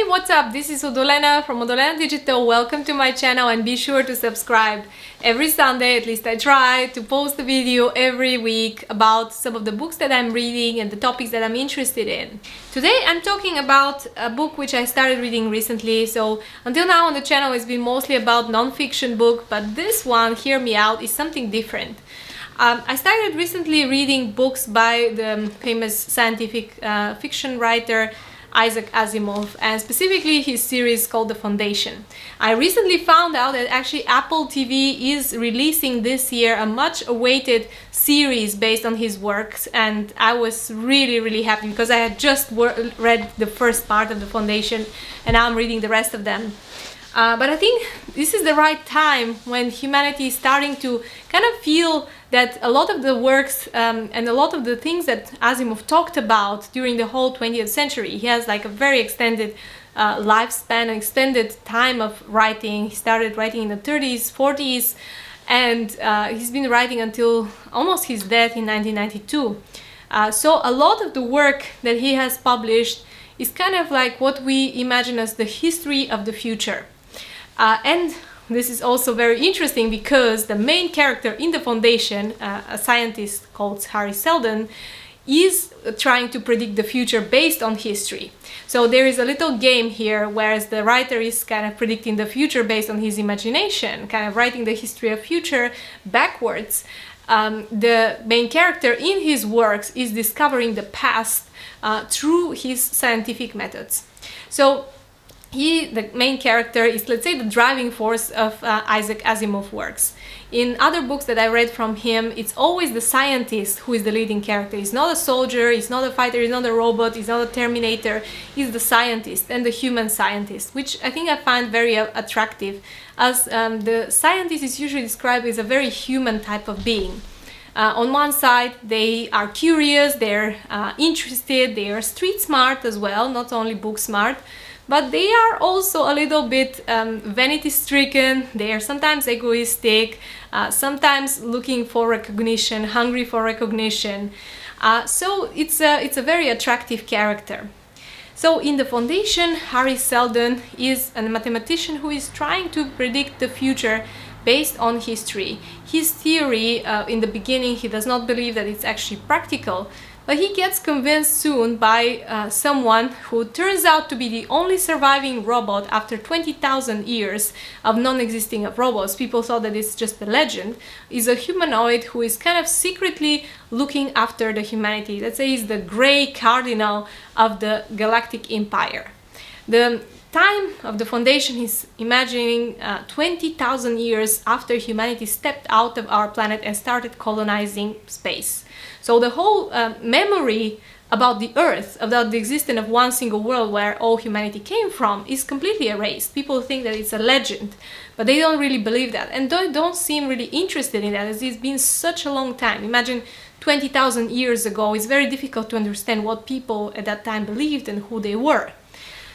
Hey, what's up? This is Odolena from Odolena Digital. Welcome to my channel and be sure to subscribe. Every Sunday, at least I try, to post a video every week about some of the books that I'm reading and the topics that I'm interested in. Today I'm talking about a book which I started reading recently. So until now on the channel it's been mostly about non-fiction book, but this one, Hear Me Out, is something different. I started recently reading books by the famous scientific fiction writer Isaac Asimov, and specifically his series called The Foundation. I recently found out that actually Apple TV is releasing this year a much awaited series based on his works, and I was really happy because I had just read the first part of The Foundation and now I'm reading the rest of them. But I think this is the right time when humanity is starting to kind of feel that a lot of the works and a lot of the things that Asimov talked about during the whole 20th century, he has like a very extended lifespan, an extended time of writing. He started writing in the 30s, 40s, and he's been writing until almost his death in 1992. So a lot of the work that he has published is kind of like what we imagine as the history of the future. And this is also very interesting because the main character in The Foundation, a scientist called Harry Seldon, is trying to predict the future based on history. So there is a little game here, whereas the writer is kind of predicting the future based on his imagination, kind of writing the history of future backwards. The main character in his works is discovering the past through his scientific methods. So the main character, is, let's say, the driving force of Isaac Asimov works. In other books that I read from him, it's always the scientist who is the leading character. He's not a soldier, he's not a fighter, he's not a robot, he's not a Terminator. He's the scientist and the human scientist, which I think I find very attractive, as the scientist is usually described as a very human type of being. On one side, they are curious, they're interested, they are street smart as well, not only book smart, but they are also a little bit vanity-stricken. They are sometimes egoistic, sometimes looking for recognition, hungry for recognition. So it's a very attractive character. So in The Foundation, Harry Seldon is a mathematician who is trying to predict the future based on history. His theory, in the beginning, he does not believe that it's actually practical, but he gets convinced soon by someone who turns out to be the only surviving robot after 20,000 years of non-existing of robots. People thought that it's just a legend. Is a humanoid who is kind of secretly looking after the humanity. Let's say he's the gray cardinal of the galactic empire. The time of The Foundation is imagining 20,000 years after humanity stepped out of our planet and started colonizing space. So the whole memory about the Earth, about the existence of one single world where all humanity came from, is completely erased. People think that it's a legend, but they don't really believe that, and they don't seem really interested in that, as it's been such a long time. Imagine 20,000 years ago. It's very difficult to understand what people at that time believed and who they were.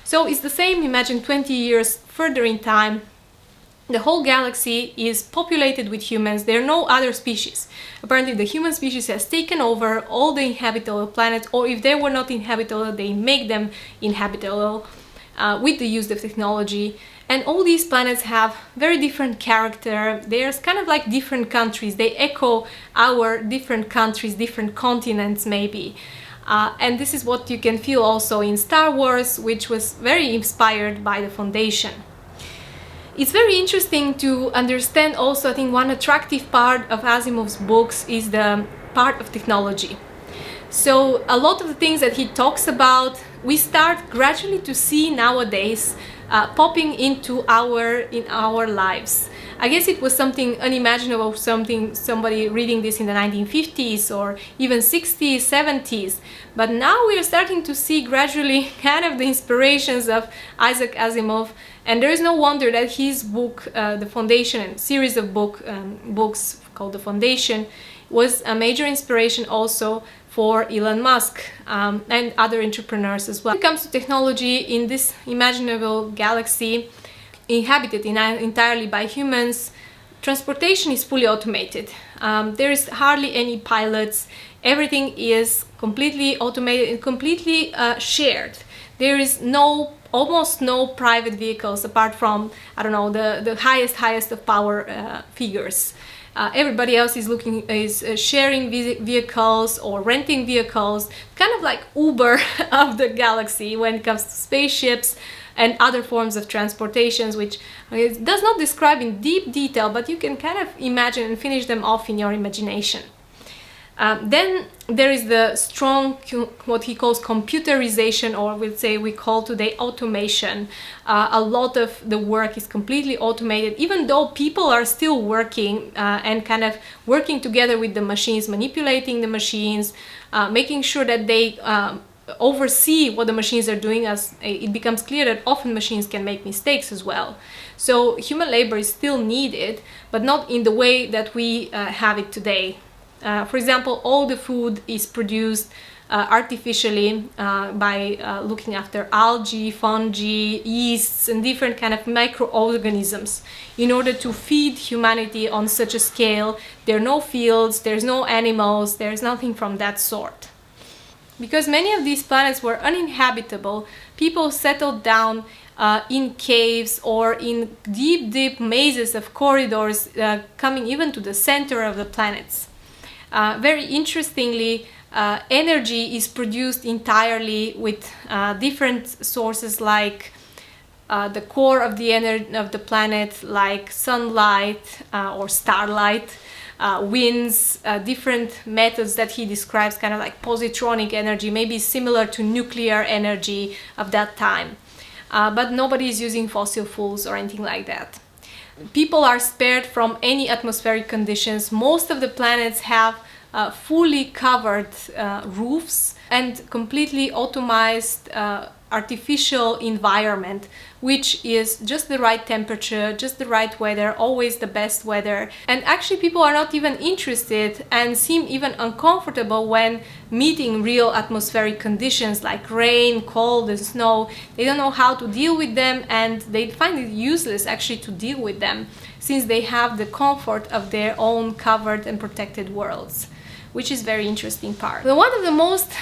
So it's the same. Imagine 20 years further in time. The whole galaxy is populated with humans. There are no other species. Apparently the human species has taken over all the inhabitable planets, or if they were not inhabitable, they make them inhabitable with the use of technology. And all these planets have very different character. There's kind of like different countries. They echo our different countries, different continents maybe. And this is what you can feel also in Star Wars, which was very inspired by The Foundation. It's very interesting to understand also, I think one attractive part of Asimov's books is the part of technology. So a lot of the things that he talks about, we start gradually to see nowadays popping into our lives. I guess it was something unimaginable, somebody reading this in the 1950s or even 60s, 70s. But now we are starting to see gradually kind of the inspirations of Isaac Asimov, and there is no wonder that his book, The Foundation, and series of books called The Foundation, was a major inspiration also for Elon Musk and other entrepreneurs as well. When it comes to technology in this imaginable galaxy, inhabited entirely by humans, transportation is fully automated. There is hardly any pilots. Everything is completely automated and completely shared. There is no almost no private vehicles apart from, I don't know, the highest of power figures. Everybody else is sharing vehicles or renting vehicles, kind of like Uber of the galaxy when it comes to spaceships and other forms of transportations, which it does not describe in deep detail, but you can kind of imagine and finish them off in your imagination. Then there is the strong, what he calls computerization, or we call today automation. A lot of the work is completely automated, even though people are still working and kind of working together with the machines, manipulating the machines, making sure that they oversee what the machines are doing, as it becomes clear that often machines can make mistakes as well. So human labor is still needed, but not in the way that we have it today. For example, all the food is produced artificially by looking after algae, fungi, yeasts, and different kind of microorganisms in order to feed humanity on such a scale. There are no fields, there's no animals, there's nothing from that sort. Because many of these planets were uninhabitable, people settled down in caves or in deep mazes of corridors coming even to the center of the planets. Very interestingly, energy is produced entirely with different sources, like the core of the planet, like sunlight or starlight, winds, different methods that he describes, kind of like positronic energy, maybe similar to nuclear energy of that time. But nobody is using fossil fuels or anything like that. People are spared from any atmospheric conditions. Most of the planets have fully covered roofs and completely automized artificial environment, which is just the right temperature, just the right weather, always the best weather. And actually people are not even interested and seem even uncomfortable when meeting real atmospheric conditions like rain, cold, and snow. They don't know how to deal with them, and they find it useless actually to deal with them, since they have the comfort of their own covered and protected worlds, which is very interesting part. But one of the most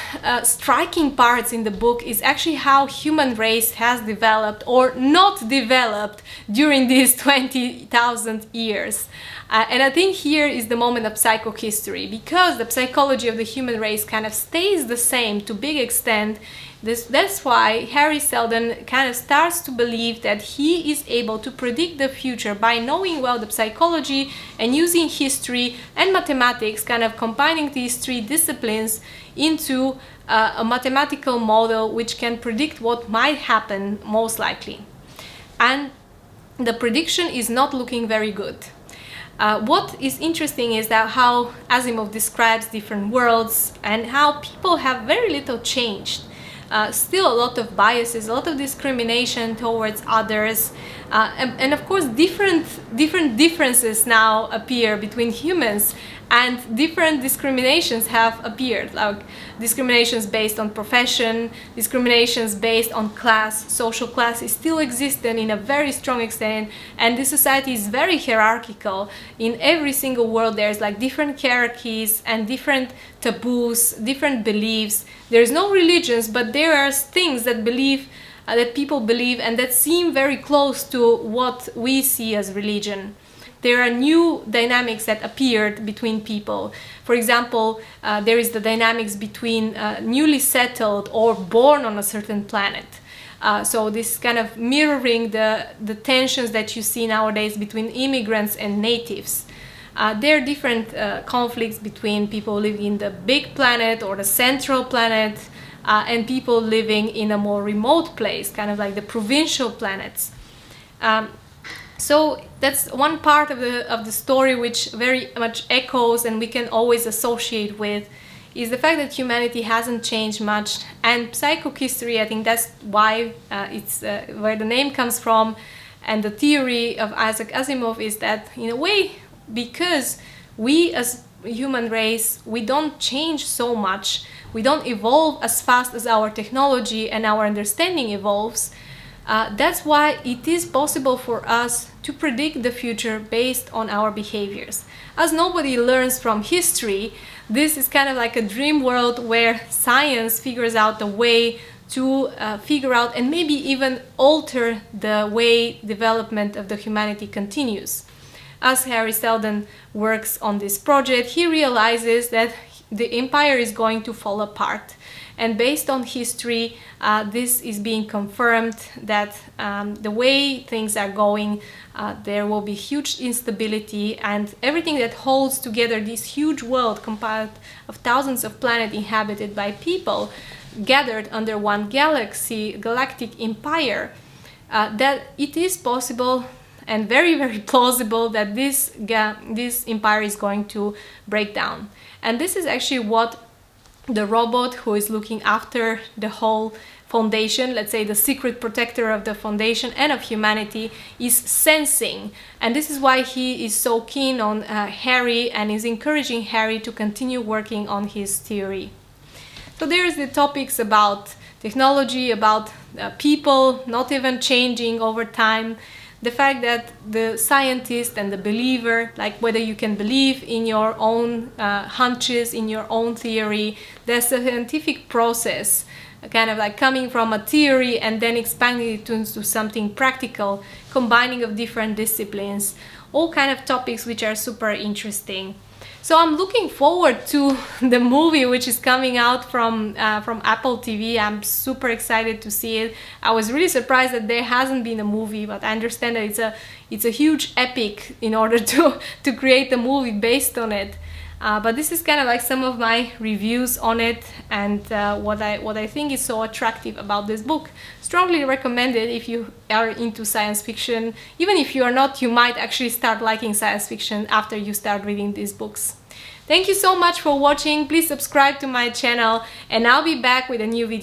striking parts in the book is actually how human race has developed or not developed during these 20,000 years. And I think here is the moment of psychohistory, because the psychology of the human race kind of stays the same to a big extent. That's why Harry Seldon kind of starts to believe that he is able to predict the future by knowing well the psychology and using history and mathematics, kind of combining these three disciplines into a mathematical model which can predict what might happen most likely. And the prediction is not looking very good. What is interesting is that how Asimov describes different worlds and how people have very little changed. Still a lot of biases, a lot of discrimination towards others, and of course different differences now appear between humans, and different discriminations have appeared, like discriminations based on profession, discriminations based on class. Social class is still existent in a very strong extent, and this society is very hierarchical. In every single world there's like different hierarchies and different taboos, different beliefs. There's no religions, but there are things that that people believe and that seem very close to what we see as religion. There are new dynamics that appeared between people. For example, there is the dynamics between newly settled or born on a certain planet. So this is kind of mirroring the tensions that you see nowadays between immigrants and natives. There are different conflicts between people living in the big planet or the central planet and people living in a more remote place, kind of like the provincial planets. So that's one part of the story which very much echoes and we can always associate with, is the fact that humanity hasn't changed much. And psychohistory, I think that's why it's where the name comes from. And the theory of Isaac Asimov is that, in a way, because we as human race, we don't change so much, we don't evolve as fast as our technology and our understanding evolves. That's why it is possible for us to predict the future based on our behaviors. As nobody learns from history, this is kind of like a dream world where science figures out a way to figure out and maybe even alter the way development of the humanity continues. As Harry Seldon works on this project, he realizes that the empire is going to fall apart. And based on history, this is being confirmed that the way things are going, there will be huge instability, and everything that holds together this huge world comprised of thousands of planets inhabited by people gathered under one galactic empire, that it is possible and very, very plausible that this empire is going to break down. And this is actually what the robot who is looking after the whole foundation, let's say the secret protector of the foundation and of humanity, is sensing. And this is why he is so keen on Harry and is encouraging Harry to continue working on his theory. So there's the topics about technology, about people not even changing over time, the fact that the scientist and the believer, like whether you can believe in your own hunches, in your own theory, there's a scientific process, kind of like coming from a theory and then expanding it into something practical, combining of different disciplines, all kind of topics which are super interesting. So I'm looking forward to the movie which is coming out from Apple TV. I'm super excited to see it. I was really surprised that there hasn't been a movie, but I understand that it's a huge epic in order to create a movie based on it. But this is kind of like some of my reviews on it and what I think is so attractive about this book. Strongly recommend it if you are into science fiction. Even if you are not, you might actually start liking science fiction after you start reading these books. Thank you so much for watching. Please subscribe to my channel and I'll be back with a new video.